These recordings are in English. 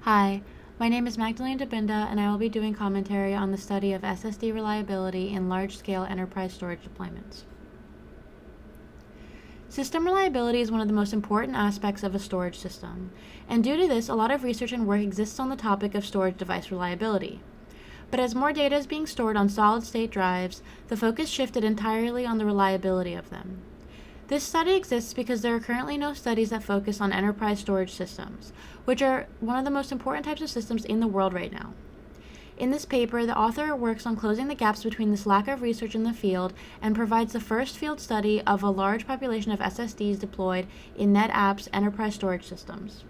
Hi, my name is Magdalene Dabinda, and I will be doing commentary on the study of SSD reliability in large-scale enterprise storage deployments. System reliability is one of the most important aspects of a storage system, and due to this, a lot of research and work exists on the topic of storage device reliability. But as more data is being stored on solid-state drives, the focus shifted entirely on the reliability of them. This study exists because there are currently no studies that focus on enterprise storage systems, which are one of the most important types of systems in the world right now. In this paper, the author works on closing the gaps between this lack of research in the field and provides the first field study of a large population of SSDs deployed in NetApp's enterprise storage systems.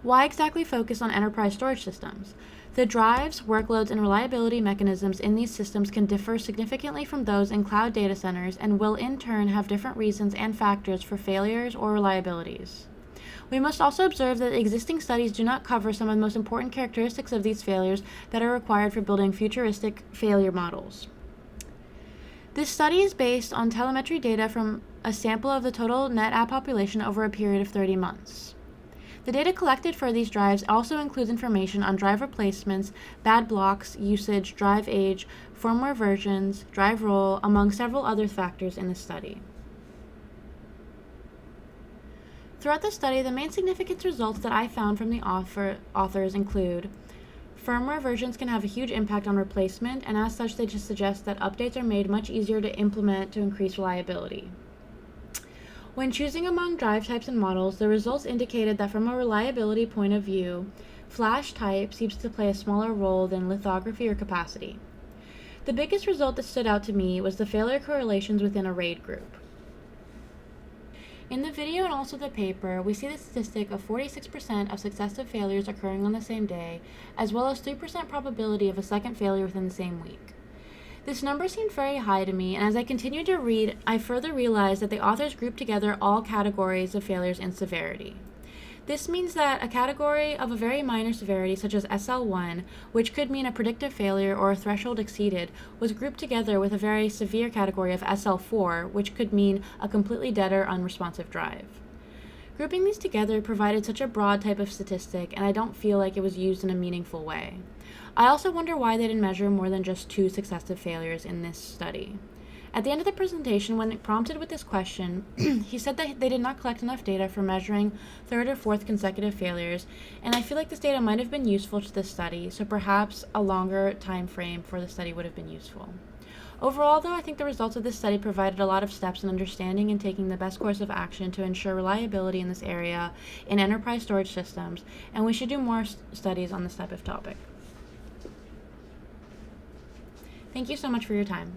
Why exactly focus on enterprise storage systems? The drives, workloads, and reliability mechanisms in these systems can differ significantly from those in cloud data centers and will in turn have different reasons and factors for failures or reliabilities. We must also observe that existing studies do not cover some of the most important characteristics of these failures that are required for building futuristic failure models. This study is based on telemetry data from a sample of the total NetApp population over a period of 30 months. The data collected for these drives also includes information on drive replacements, bad blocks, usage, drive age, firmware versions, drive roll, among several other factors in the study. Throughout the study, the main significant results that I found from the authors include firmware versions can have a huge impact on replacement, and as such, they just suggest that updates are made much easier to implement to increase reliability. When choosing among drive types and models, the results indicated that from a reliability point of view, flash type seems to play a smaller role than lithography or capacity. The biggest result that stood out to me was the failure correlations within a RAID group. In the video and also the paper, we see the statistic of 46% of successive failures occurring on the same day, as well as 3% probability of a second failure within the same week. This number seemed very high to me, and as I continued to read, I further realized that the authors grouped together all categories of failures in severity. This means that a category of a very minor severity, such as SL1, which could mean a predictive failure or a threshold exceeded, was grouped together with a very severe category of SL4, which could mean a completely dead or unresponsive drive. Grouping these together provided such a broad type of statistic, and I don't feel like it was used in a meaningful way. I also wonder why they didn't measure more than just 2 successive failures in this study. At the end of the presentation, when prompted with this question, he said that they did not collect enough data for measuring 3rd or 4th consecutive failures, and I feel like this data might have been useful to this study, so perhaps a longer time frame for the study would have been useful. Overall, though, I think the results of this study provided a lot of steps in understanding and taking the best course of action to ensure reliability in this area in enterprise storage systems, and we should do more studies on this type of topic. Thank you so much for your time.